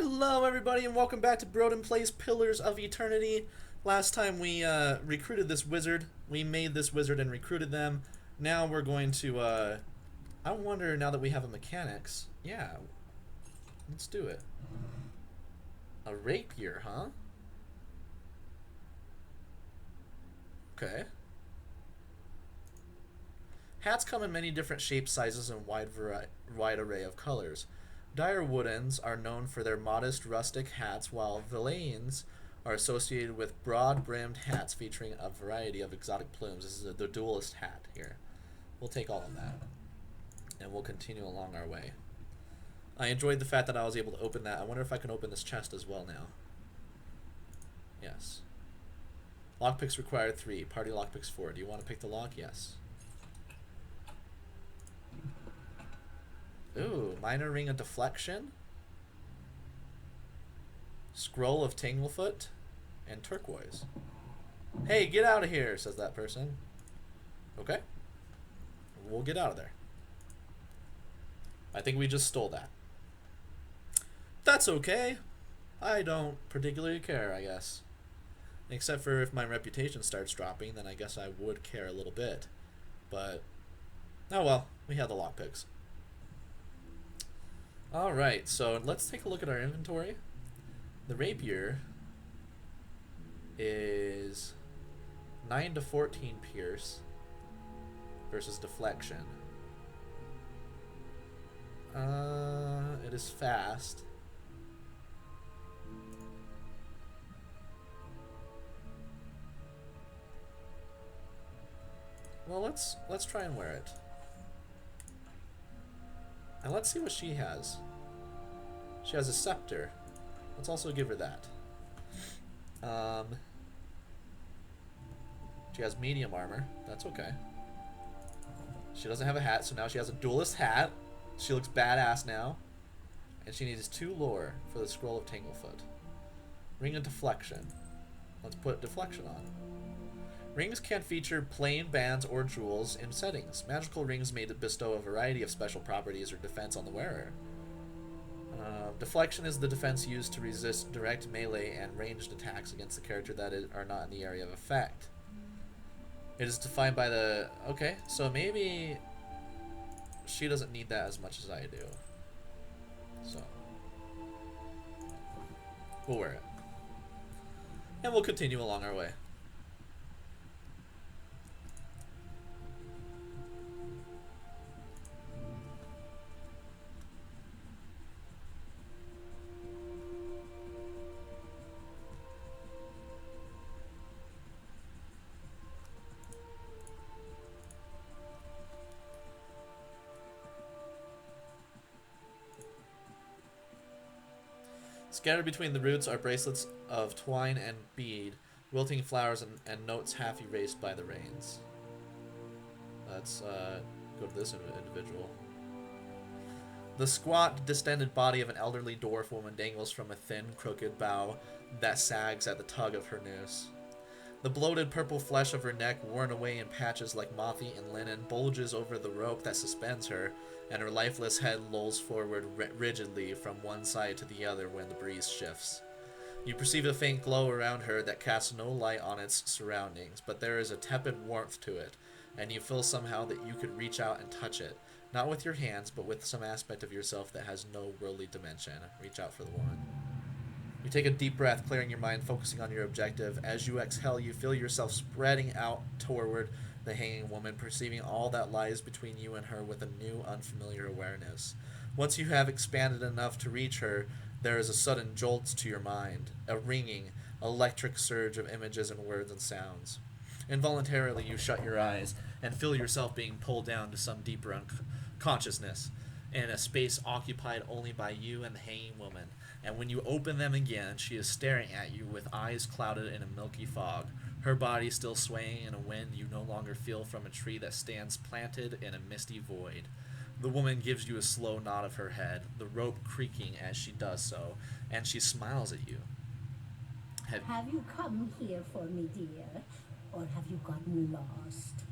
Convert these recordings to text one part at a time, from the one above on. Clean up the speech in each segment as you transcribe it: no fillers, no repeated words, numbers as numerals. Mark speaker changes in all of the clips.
Speaker 1: Hello everybody and welcome back to Broden Plays Pillars of Eternity. Last time we recruited this wizard. We made this wizard and recruited them. Now we're going to, I wonder now that we have a mechanics. Yeah, let's do it. A rapier, huh? Okay. Hats come in many different shapes, sizes, and wide array of colors. Dire Woodens are known for their modest rustic hats, while Villains are associated with broad-brimmed hats featuring a variety of exotic plumes. This is the duelist hat here. We'll take all of that, and we'll continue along our way. I enjoyed the fact that I was able to open that. I wonder if I can open this chest as well now. Yes. Lockpicks required 3. Party lockpicks 4. Do you want to pick the lock? Yes. Ooh, minor ring of deflection, scroll of Tanglefoot, and turquoise. Hey, get out of here, says that person. Okay. We'll get out of there. I think we just stole that. That's okay. I don't particularly care, I guess. Except for if my reputation starts dropping, then I guess I would care a little bit. But, oh well, we have the lockpicks. Alright, so let's take a look at our inventory. The rapier is 9 to 14 pierce versus deflection. It is fast. Well, let's try and wear it. And let's see what she has. She has a scepter. Let's also give her that. She has medium armor. That's okay. She doesn't have a hat, so now she has a duelist hat. She looks badass now. And she needs 2 lore for the scroll of Tanglefoot. Ring of deflection. Let's put deflection on. Rings can feature plain bands or jewels in settings. Magical rings may bestow a variety of special properties or defense on the wearer. Deflection is the defense used to resist direct melee and ranged attacks against the character that are not in the area of effect. It is defined by the... Okay, so maybe she doesn't need that as much as I do. So we'll wear it. And we'll continue along our way. Scattered between the roots are bracelets of twine and bead, wilting flowers and notes half erased by the rains. Let's go to this individual. The squat, distended body of an elderly dwarf woman dangles from a thin, crooked bough that sags at the tug of her noose. The bloated purple flesh of her neck, worn away in patches like moth-eaten linen, bulges over the rope that suspends her, and her lifeless head lolls forward rigidly from one side to the other when the breeze shifts. You perceive a faint glow around her that casts no light on its surroundings, but there is a tepid warmth to it, and you feel somehow that you could reach out and touch it, not with your hands, but with some aspect of yourself that has no worldly dimension. Reach out for the woman. You take a deep breath, clearing your mind, focusing on your objective. As you exhale, you feel yourself spreading out toward the hanging woman, perceiving all that lies between you and her with a new, unfamiliar awareness. Once you have expanded enough to reach her, there is a sudden jolt to your mind, a ringing, electric surge of images and words and sounds. Involuntarily, you shut your eyes and feel yourself being pulled down to some deeper consciousness, in a space occupied only by you and the hanging woman. And when you open them again, she is staring at you with eyes clouded in a milky fog, her body still swaying in a wind you no longer feel from a tree that stands planted in a misty void. The woman gives you a slow nod of her head, the rope creaking as she does so, and she smiles at you.
Speaker 2: Have you come here for me, dear, or have you gotten lost?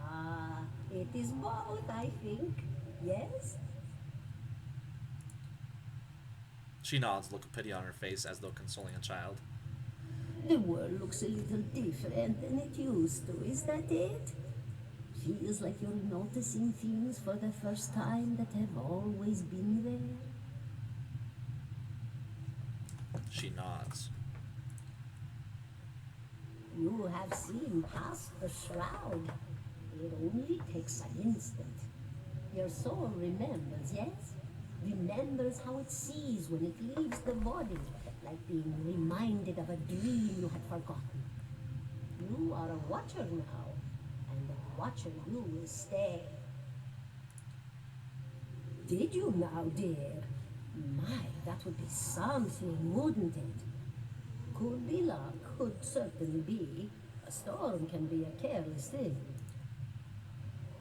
Speaker 2: Ah, it is both, I think. Yes?
Speaker 1: She nods, look of pity on her face as though consoling a child.
Speaker 2: The world looks a little different than it used to, is that it? Feels like you're noticing things for the first time that have always been there.
Speaker 1: She nods.
Speaker 2: You have seen past the shroud. It only takes an instant. Your soul remembers, yes? Remembers how it sees when it leaves the body, like being reminded of a dream you had forgotten. You are a watcher now, and a watcher you will stay. Did you now, dear? My, that would be something, wouldn't it? Could be luck, could certainly be. A storm can be a careless thing.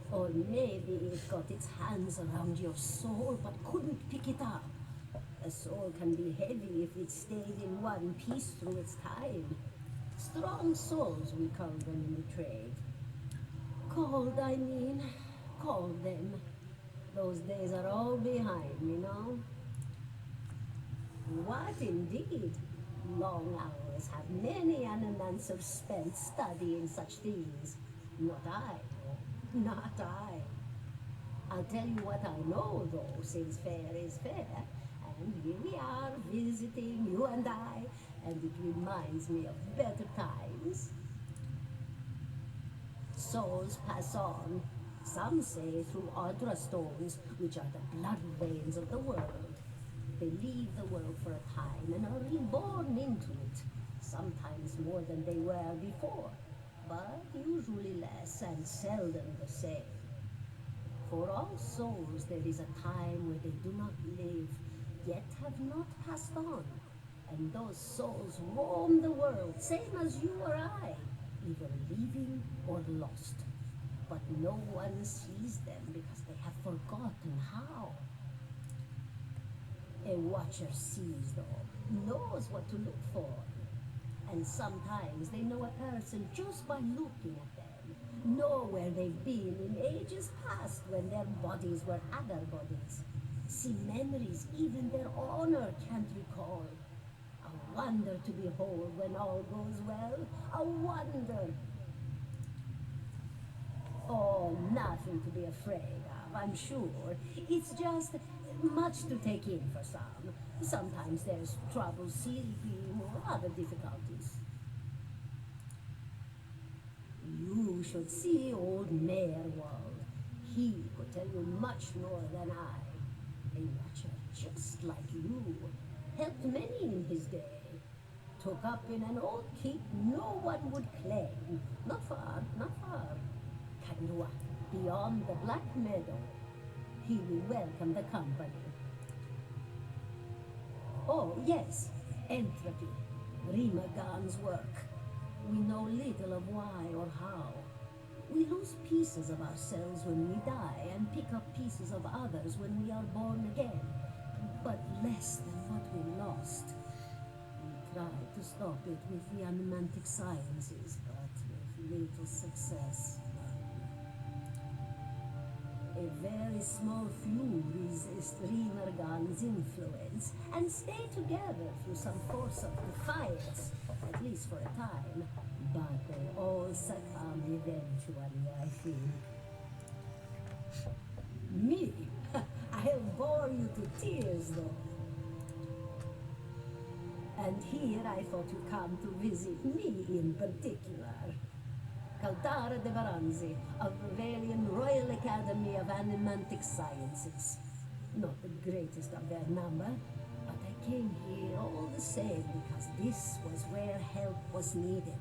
Speaker 2: Or maybe it got its hands around your soul but couldn't pick it up. A soul can be heavy if it stayed in one piece through its time. Strong souls, we call them in the trade. Cold, I mean. Call them. Those days are all behind me now. What indeed? Long hours have many animancers spent studying such things. Not I. Not I. I'll tell you what I know, though, since fair is fair. And here we are, visiting, you and I, and it reminds me of better times. Souls pass on, some say through Audra stones, which are the blood veins of the world. They leave the world for a time and are reborn into it, sometimes more than they were before, but usually less and seldom the same. For all souls there is a time where they do not live, yet have not passed on, and those souls roam the world, same as you or I, either living or lost. But no one sees them because they have forgotten how. A watcher sees, though, knows what to look for. And sometimes they know a person just by looking at them, know where they've been in ages past when their bodies were other bodies. See memories even their owner can't recall. A wonder to behold when all goes well, a wonder. Oh, nothing to be afraid of, I'm sure. It's just much to take in for some. Sometimes there's trouble sleeping or other difficulties. You should see old Merwald. He could tell you much more than I. A watcher just like you. Helped many in his day. Took up in an old keep no one would claim. Not far, not far. Kanua, beyond the Black Meadow. He will welcome the company. Oh, yes, entropy. Rimagan's work. We know little of why or how. We lose pieces of ourselves when we die and pick up pieces of others when we are born again, but less than what we lost. We tried to stop it with the animantic sciences, but with little success. A very small few resist Rimergan's influence and stay together through some force of defiance, at least for a time. But they all succumb eventually, I think. Me? I'll bore you to tears, though. And here I thought you'd come to visit me in particular. Caldara de Baranzi, of Bavarian Royal Academy of Animantic Sciences. Not the greatest of their number, but I came here all the same because this was where help was needed.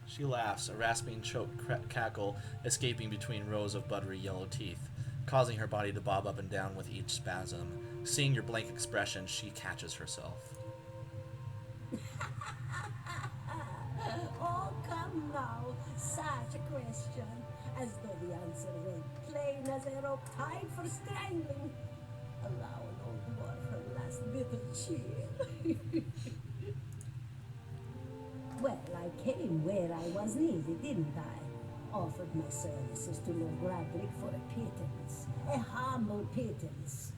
Speaker 1: She laughs, a rasping, choked cackle escaping between rows of buttery yellow teeth, causing her body to bob up and down with each spasm. Seeing your blank expression, she catches herself.
Speaker 2: Oh, come now, such a question, as though the answer were plain as a rope tied for strangling. Allow an old dwarf her last bit of cheer. Well, I came where I was needed, didn't I? Offered my services to Lord Bradrick for a pittance. A humble pittance.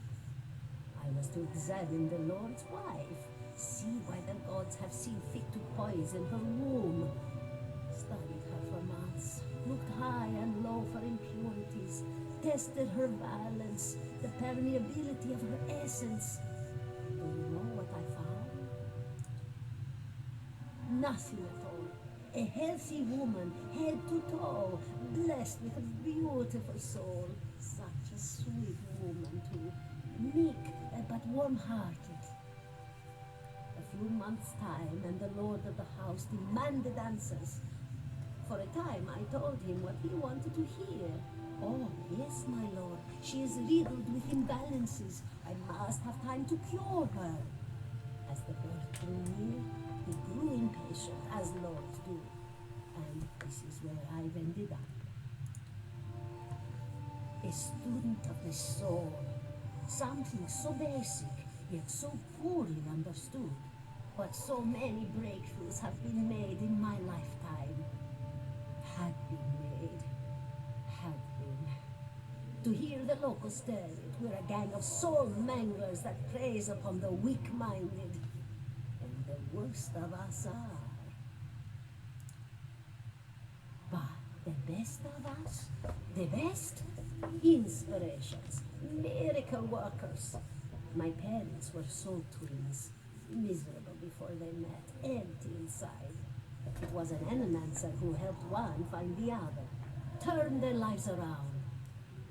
Speaker 2: I was to examine the Lord's wife, see why the gods have seen fit to poison her womb. Studied her for months, looked high and low for impurities, tested her balance, the permeability of her essence. Do you know what I found? Nothing at all. A healthy woman, head to toe, blessed with a beautiful soul. Such a sweet woman, too. Meek, but warm-hearted. A few months' time, and the lord of the house demanded answers. For a time, I told him what he wanted to hear. Oh, yes, my lord, she is riddled with imbalances. I must have time to cure her. As the birth drew near, he grew impatient, as lords do. And this is where I've ended up. A student of the soul. Something so basic, yet so poorly understood. But so many breakthroughs have been made in my lifetime. Had been made. Had been. To hear the locals tell it, we're a gang of soul manglers that preys upon the weak-minded. And the worst of us are. But the best of us, the best, inspirations, miracle workers. My parents were soul twins, miserable before they met, empty inside. It was an enhancer who helped one find the other, turned their lives around.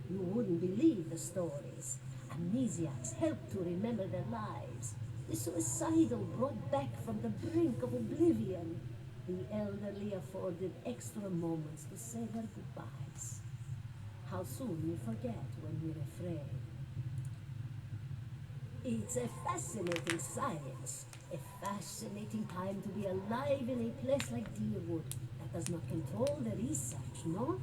Speaker 2: You wouldn't believe the stories. Amnesiacs helped to remember their lives. The suicidal brought back from the brink of oblivion. The elderly afforded extra moments to say their goodbyes. How soon we forget when we're afraid. It's a fascinating science. A fascinating time to be alive in a place like Deerwood that does not control the research, no?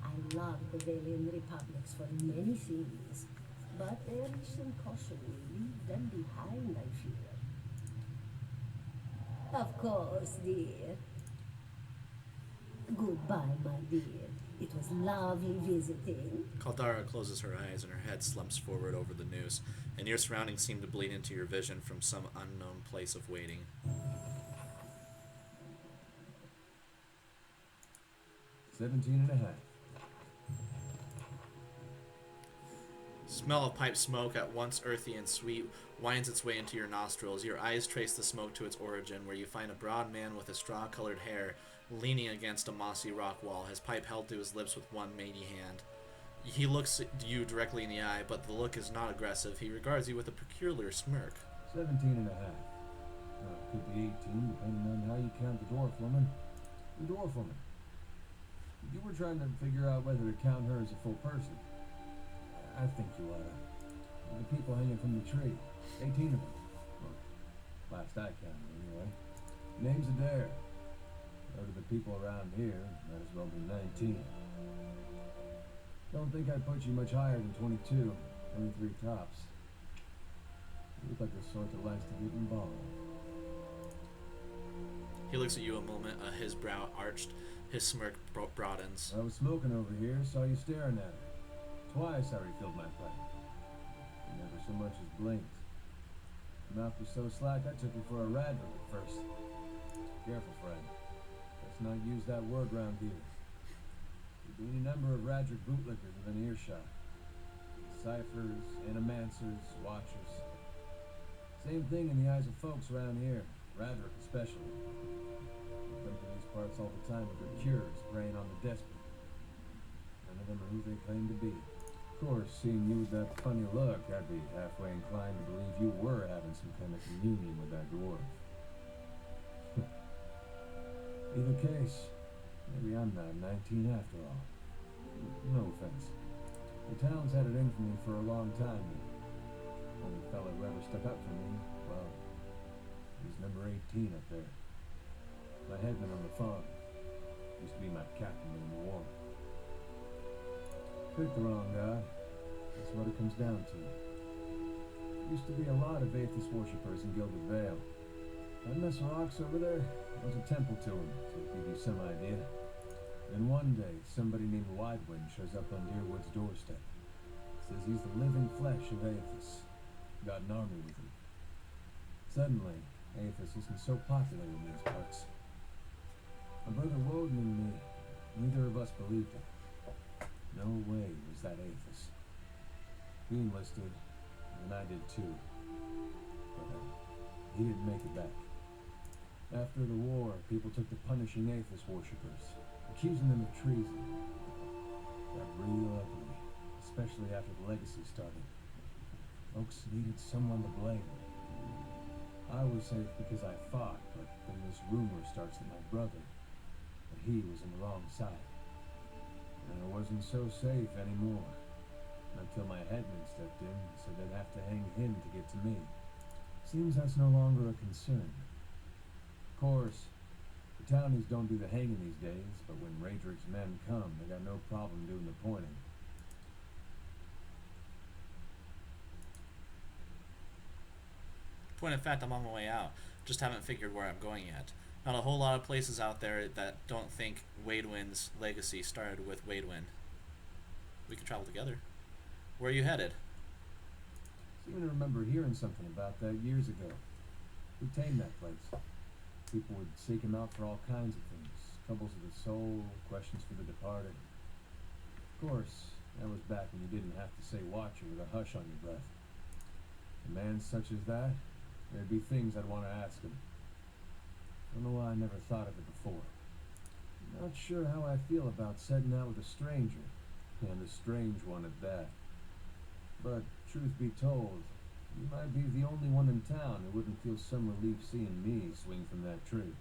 Speaker 2: I love the Valian Republics for many things, but their recent caution will leave them behind, I fear. Of course, dear. Goodbye, my dear. It was lovely visiting.
Speaker 1: Caldara closes her eyes and her head slumps forward over the noose, and your surroundings seem to bleed into your vision from some unknown place of waiting.
Speaker 3: 17 and a half.
Speaker 1: Smell of pipe smoke, at once earthy and sweet, winds its way into your nostrils. Your eyes trace the smoke to its origin, where you find a broad man with a straw-colored hair leaning against a mossy rock wall, his pipe held to his lips with one matey hand. He looks you directly in the eye, but the look is not aggressive. He regards you with a peculiar smirk.
Speaker 3: 17 and a half. It could be 18, depending on how you count the dwarf woman. The dwarf woman. You were trying to figure out whether to count her as a full person. I think you oughta. The people hanging from the tree. 18 of them. Well, last I counted, anyway. Name's Adair. Out of the people around here, might as well be 19. Don't think I'd put you much higher than 22, 23 tops. You look like the sort that likes to get involved.
Speaker 1: He looks at you a moment, his brow arched, his smirk broadens.
Speaker 3: I was smoking over here, saw you staring at her. Twice I refilled my pipe. You never so much as blinked. Your mouth was so slack I took you for a rattler at first. Careful, friend. Let's not use that word round here. There'd be any number of Radric bootlickers within earshot. Ciphers, animancers, watchers. Same thing in the eyes of folks around here, Radric especially. They come to these parts all the time with their cures, preying on the desperate. None of them are who they claim to be. Of course, seeing you with that funny look, I'd be halfway inclined to believe you were having some kind of communion with that dwarf. Either case, maybe I'm not 19 after all. No offense. The town's had it in for me for a long time now. Only fella who ever stuck up for me, well, he's number 18 up there. My headman on the farm. Used to be my captain in the war. Picked the wrong guy. That's what it comes down to. Used to be a lot of Aethys worshippers in Gilded Vale. That mess of rocks over there was a temple to him, to give you some idea. Then one day, somebody named Widewind shows up on Deerwood's doorstep. says he's the living flesh of Aethys. Got an army with him. Suddenly, Aethys isn't so popular in these parts. My brother Woden and me, neither of us believed him. No way was that Aethys. He enlisted, and I did too. But he didn't make it back. After the war, people took to punishing Aethys worshippers, accusing them of treason. Got real ugly, especially after the legacy started. Folks needed someone to blame. I was safe because I fought, but then this rumor starts that my brother, that he was on the wrong side. And I wasn't so safe anymore. Until my headman stepped in and said they'd have to hang him to get to me. Seems that's no longer a concern. Of course, the townies don't do the hanging these days, but when Raedric's men come, they got no problem doing the pointing.
Speaker 1: Point of fact, I'm on my way out. Just haven't figured where I'm going yet. Not a whole lot of places out there that don't think Waidwin's legacy started with Waidwin. We can travel together. Where are you headed?
Speaker 3: Seem to remember hearing something about that years ago. Who tamed that place? People would seek him out for all kinds of things. Troubles of the soul, questions for the departed. Of course, that was back when you didn't have to say Watcher with a hush on your breath. A man such as that, there'd be things I'd want to ask him. Don't know why I never thought of it before. Not sure how I feel about setting out with a stranger, and a strange one at that. But, truth be told, you might be the only one in town who wouldn't feel some relief seeing me swing from that tree.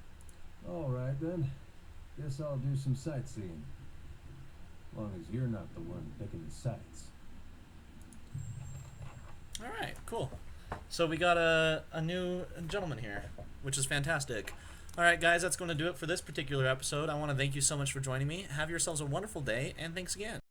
Speaker 3: Alright then, guess I'll do some sightseeing. As long as you're not the one picking the sights.
Speaker 1: Alright, cool. So we got a new gentleman here, which is fantastic. Alright guys, that's going to do it for this particular episode. I want to thank you so much for joining me. Have yourselves a wonderful day, and thanks again.